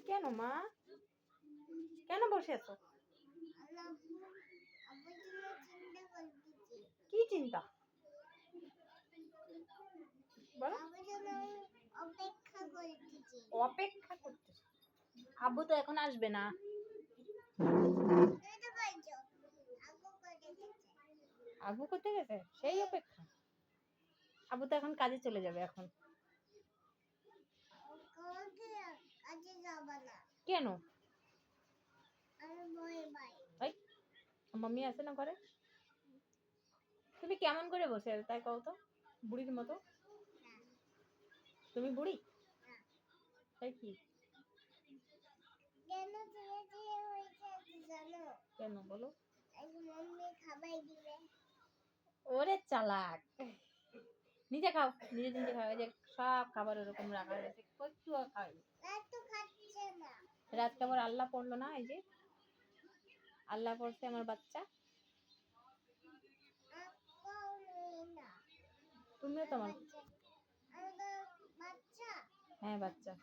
কেন মা, কেন বসে আছো? কি চিন্তা বলো? অপেক্ষা করতেছ? আব্বু তো এখন আসবে না। আব্বু কোথায় গেছে? সেই অপেক্ষা? আব্বু তো এখন কাজে চলে যাবে এখন। কেন? মাম্মি আছে না ঘরে? তুমি কেমন করে বসে আছো তাই কও তো, বুড়ির মতো? তুমি বুড়ি? তাই কি? কেন বলো? ওরে চালাক, নিজে খাও, নিজে নিজে খাও। এই যে সব খাবার ওরকম রাখা হয়েছে, একটু খাই। রাতটা আবার আল্লাহ পড়লো না? এই যে আল্লাহ পড়ছে আমার বাচ্চা। তুমিও তোমার? হ্যাঁ বাচ্চা।